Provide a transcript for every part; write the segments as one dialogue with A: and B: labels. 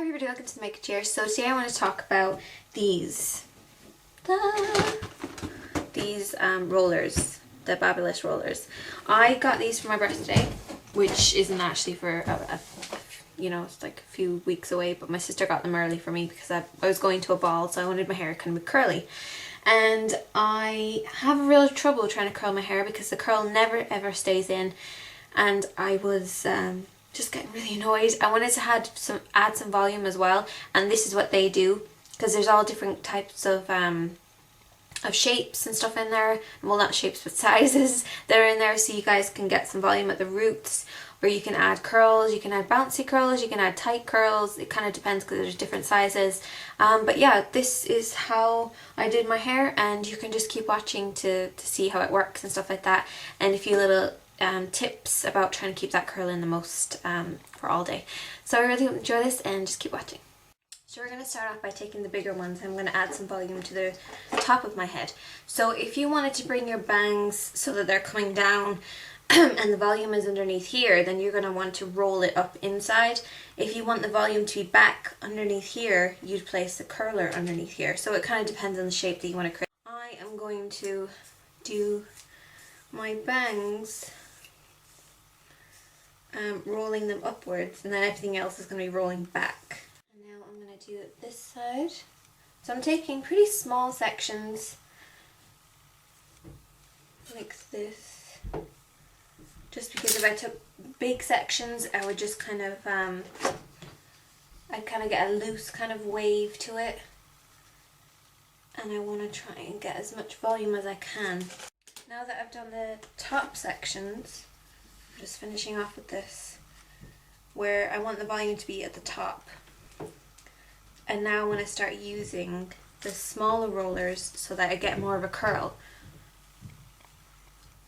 A: everybody, welcome to the Makeup Chair. So today I want to talk about these rollers, the Babyliss rollers. I got these for my birthday, which isn't actually for it's like a few weeks away, but my sister got them early for me because I was going to a ball, so I wanted my hair kind of curly. And I have real trouble trying to curl my hair because the curl never ever stays in, and I was just getting really annoyed. I wanted to add some volume as well, and this is what they do, because there's all different types of shapes and stuff in there. Well, not shapes, but sizes that are in there, so you guys can get some volume at the roots, or you can add curls, you can add bouncy curls, you can add tight curls. It kind of depends because there's different sizes. But yeah, this is how I did my hair, and you can just keep watching to see how it works and stuff like that, and a few little tips about trying to keep that curl in the most for all day. So I really hope you enjoy this and just keep watching. So we're going to start off by taking the bigger ones. I'm going to add some volume to the top of my head. So if you wanted to bring your bangs so that they're coming down and the volume is underneath here, then you're going to want to roll it up inside. If you want the volume to be back underneath here, you'd place the curler underneath here. So it kind of depends on the shape that you want to create. I am going to do my bangs rolling them upwards, and then everything else is going to be rolling back. And now I'm going to do it this side. So I'm taking pretty small sections like this, just because if I took big sections I would just kind of I'd kind of get a loose kind of wave to it, and I want to try and get as much volume as I can. Now that I've done the top sections, I'm just finishing off with this, where I want the volume to be at the top. And now I want to start using the smaller rollers so that I get more of a curl.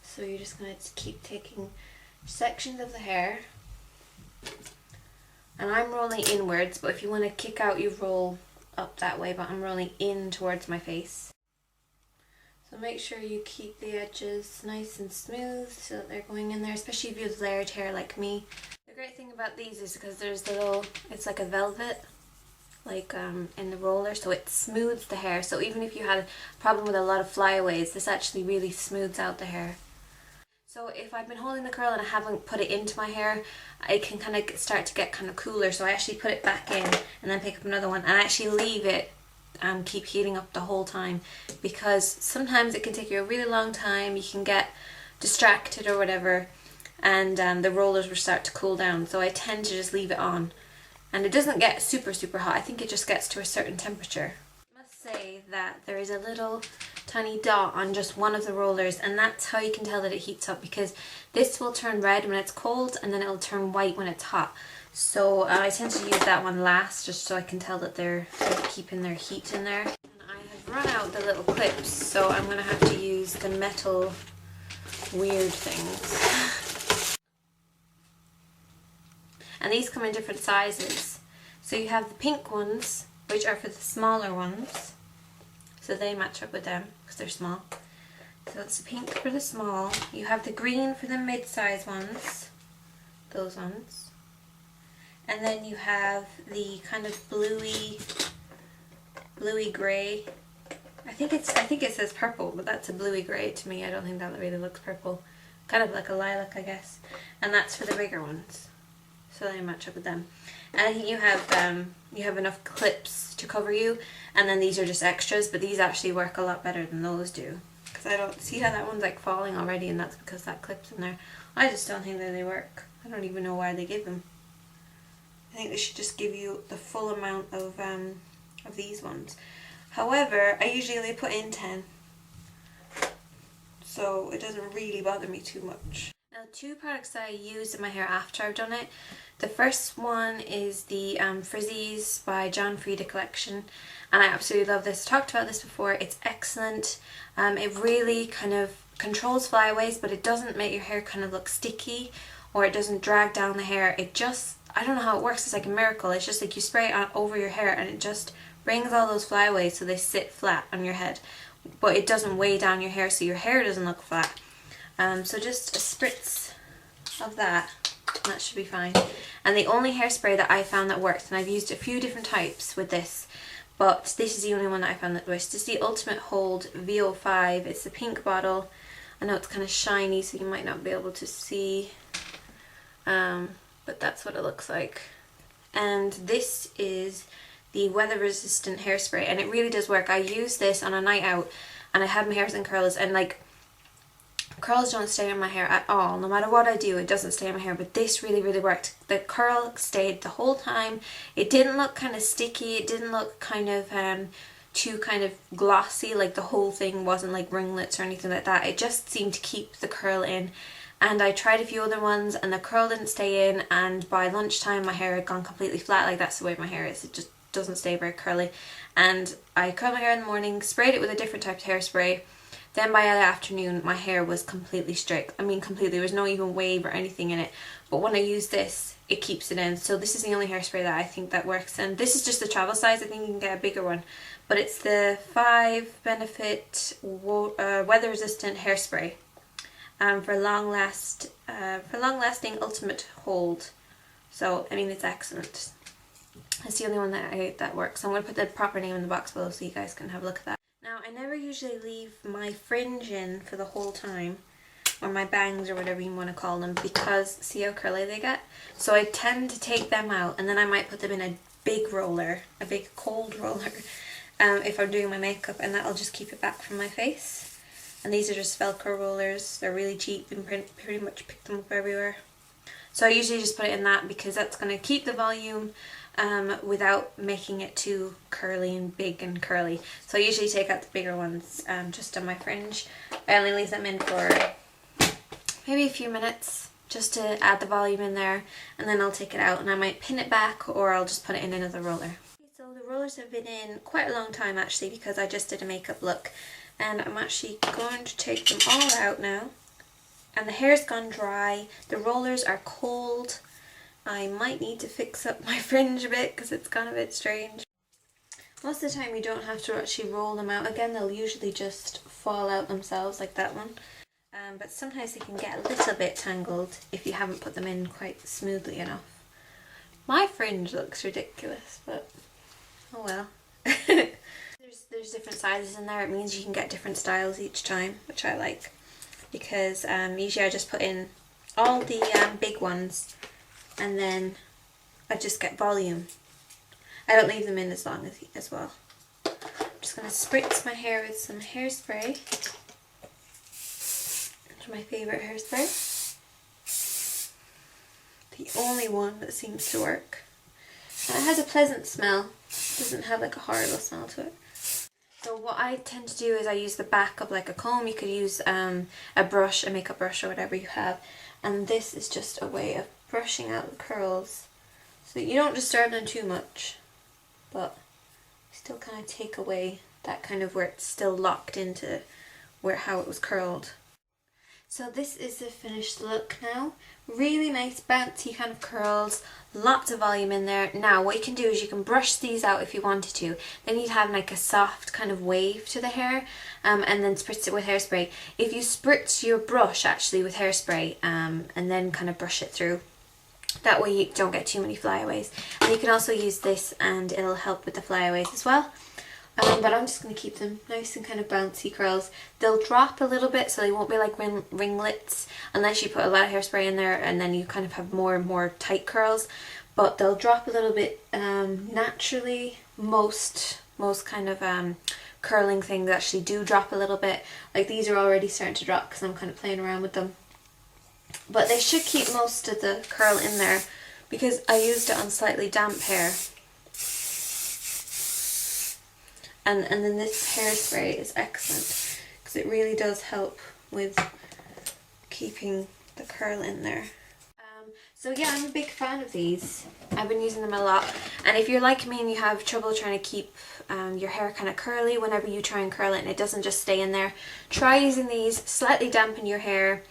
A: So you're just going to keep taking sections of the hair, and I'm rolling inwards, but if you want to kick out, you roll up that way, but I'm rolling in towards my face. So make sure you keep the edges nice and smooth so that they're going in there, especially if you have layered hair like me. The great thing about these is because there's it's like a velvet, like in the roller, so it smooths the hair. So even if you had a problem with a lot of flyaways, this actually really smooths out the hair. So if I've been holding the curl and I haven't put it into my hair, I can kind of start to get kind of cooler. So I actually put it back in and then pick up another one, and I actually leave it and keep heating up the whole time, because sometimes it can take you a really long time, you can get distracted or whatever, and the rollers will start to cool down. So I tend to just leave it on, and it doesn't get super hot. I think it just gets to a certain temperature. I must say that there is a little tiny dot on just one of the rollers, and that's how you can tell that it heats up, because this will turn red when it's cold and then it'll turn white when it's hot. So I tend to use that one last, just so I can tell that they're keeping their heat in there. And I have run out the little clips, so I'm going to have to use the metal weird things. And these come in different sizes. So you have the pink ones, which are for the smaller ones, so they match up with them because they're small. So it's the pink for the small. You have the green for the mid-size ones, those ones. And then you have the kind of bluey grey. I think it says purple, but that's a bluey grey to me. I don't think that really looks purple. Kind of like a lilac, I guess. And that's for the bigger ones, so they match up with them. And I think you have enough clips to cover you, and then these are just extras, but these actually work a lot better than those do. Because I don't see how that one's like falling already, and that's because that clip's in there. I just don't think that they work. I don't even know why they give them. I think they should just give you the full amount of these ones. However, I usually only put in 10, so it doesn't really bother me too much. Now, two products that I used in my hair after I've done it. The first one is the Frizzies by John Frieda collection, and I absolutely love this. I talked about this before. It's excellent. It really kind of controls flyaways, but it doesn't make your hair kind of look sticky, or it doesn't drag down the hair. It just, I don't know how it works, it's like a miracle. It's just like you spray it on over your hair and it just brings all those flyaways so they sit flat on your head. But it doesn't weigh down your hair, so your hair doesn't look flat. So just a spritz of that That should be fine. And the only hairspray that I found that works, and I've used a few different types with this, but this is the only one that I found that works. This is the Ultimate Hold VO5. It's the pink bottle. I know it's kind of shiny, so you might not be able to see, but that's what it looks like. And this is the weather resistant hairspray, and it really does work. I used this on a night out and I had my hairs in curls, and like, curls don't stay in my hair at all. No matter what I do, it doesn't stay in my hair, but this really, really worked. The curl stayed the whole time. It didn't look kind of sticky. It didn't look kind of too kind of glossy, like the whole thing wasn't like ringlets or anything like that. It just seemed to keep the curl in. And I tried a few other ones and the curl didn't stay in, and by lunchtime my hair had gone completely flat. Like, that's the way my hair is. It just doesn't stay very curly. And I curled my hair in the morning, sprayed it with a different type of hairspray. Then by the afternoon my hair was completely straight. I mean completely, there was no even wave or anything in it. But when I use this, it keeps it in. So this is the only hairspray that I think that works. And this is just the travel size. I think you can get a bigger one. But it's the 5 Benefit weather resistant hairspray for long lasting ultimate hold. So I mean, it's excellent. That's the only one that works. So I'm going to put the proper name in the box below so you guys can have a look at that. Now, I never usually leave my fringe in for the whole time, or my bangs or whatever you want to call them, because see how curly they get? So I tend to take them out, and then I might put them in a big roller, a big cold roller, if I'm doing my makeup, and that'll just keep it back from my face. And these are just Velcro rollers. They're really cheap. You can pretty much pick them up everywhere. So I usually just put it in that because that's going to keep the volume without making it too curly and big and curly. So I usually take out the bigger ones just on my fringe. I only leave them in for maybe a few minutes just to add the volume in there, and then I'll take it out and I might pin it back, or I'll just put it in another roller. So the rollers have been in quite a long time actually, because I just did a makeup look, and I'm actually going to take them all out now. And the hair's gone dry, the rollers are cold. I might need to fix up my fringe a bit because it's gone a bit strange. Most of the time you don't have to actually roll them out again, they'll usually just fall out themselves like that one. But sometimes they can get a little bit tangled if you haven't put them in quite smoothly enough. My fringe looks ridiculous, but oh well. There's different sizes in there. It means you can get different styles each time, which I like, because usually I just put in all the big ones, and then I just get volume. I don't leave them in as long as well. I'm just going to spritz my hair with some hairspray. It's my favourite hairspray. The only one that seems to work. And it has a pleasant smell. It doesn't have like a horrible smell to it. So what I tend to do is I use the back of like a comb. You could use a brush, a makeup brush or whatever you have. And this is just a way of brushing out the curls. So you don't disturb them too much, but you still kind of take away that kind of where it's still locked into how it was curled. So this is the finished look now. Really nice bouncy kind of curls, lots of volume in there. Now what you can do is you can brush these out if you wanted to. Then you'd have like a soft kind of wave to the hair, and then spritz it with hairspray. If you spritz your brush actually with hairspray and then kind of brush it through, that way you don't get too many flyaways. And you can also use this and it'll help with the flyaways as well. But I'm just going to keep them nice and kind of bouncy curls. They'll drop a little bit, so they won't be like ringlets unless you put a lot of hairspray in there, and then you kind of have more and more tight curls. But they'll drop a little bit naturally. Most kind of curling things actually do drop a little bit. Like these are already starting to drop because I'm kind of playing around with them. But they should keep most of the curl in there because I used it on slightly damp hair. And then this hairspray is excellent because it really does help with keeping the curl in there. So yeah, I'm a big fan of these. I've been using them a lot. And if you're like me and you have trouble trying to keep your hair kind of curly whenever you try and curl it and it doesn't just stay in there, try using these, slightly dampen your hair.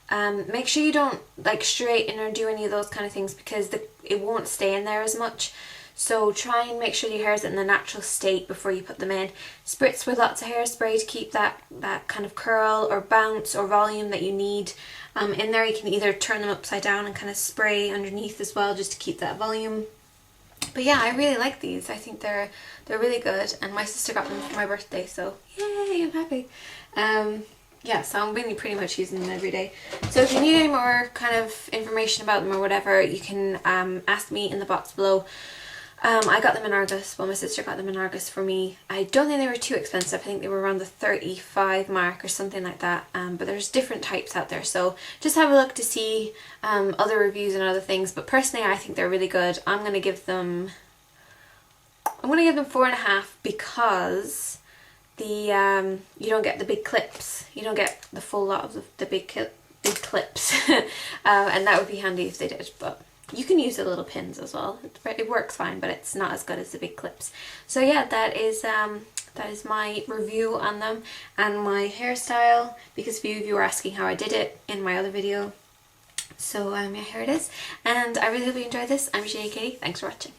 A: Make sure you don't like straighten or do any of those kind of things because it won't stay in there as much. So try and make sure your hair is in the natural state before you put them in. Spritz with lots of hairspray to keep that kind of curl or bounce or volume that you need. In there you can either turn them upside down and kind of spray underneath as well, just to keep that volume. But yeah, I really like these. I think they're really good, and my sister got them for my birthday, so yay, I'm happy. Yeah, so I'm really pretty much using them every day. So if you need any more kind of information about them or whatever, you can ask me in the box below. I got them in Argos. Well, my sister got them in Argos for me. I don't think they were too expensive. I think they were around the 35 mark or something like that. But there's different types out there, so just have a look to see other reviews and other things. But personally, I think they're really good. I'm gonna give them 4.5 because you don't get the big clips. You don't get the full lot of the big clips, and that would be handy if they did. But you can use the little pins as well. It works fine, but it's not as good as the big clips. So yeah, that is my review on them and my hairstyle, because a few of you were asking how I did it in my other video. So yeah, here it is, and I really hope you enjoyed this. I'm Shani Katie. Thanks for watching.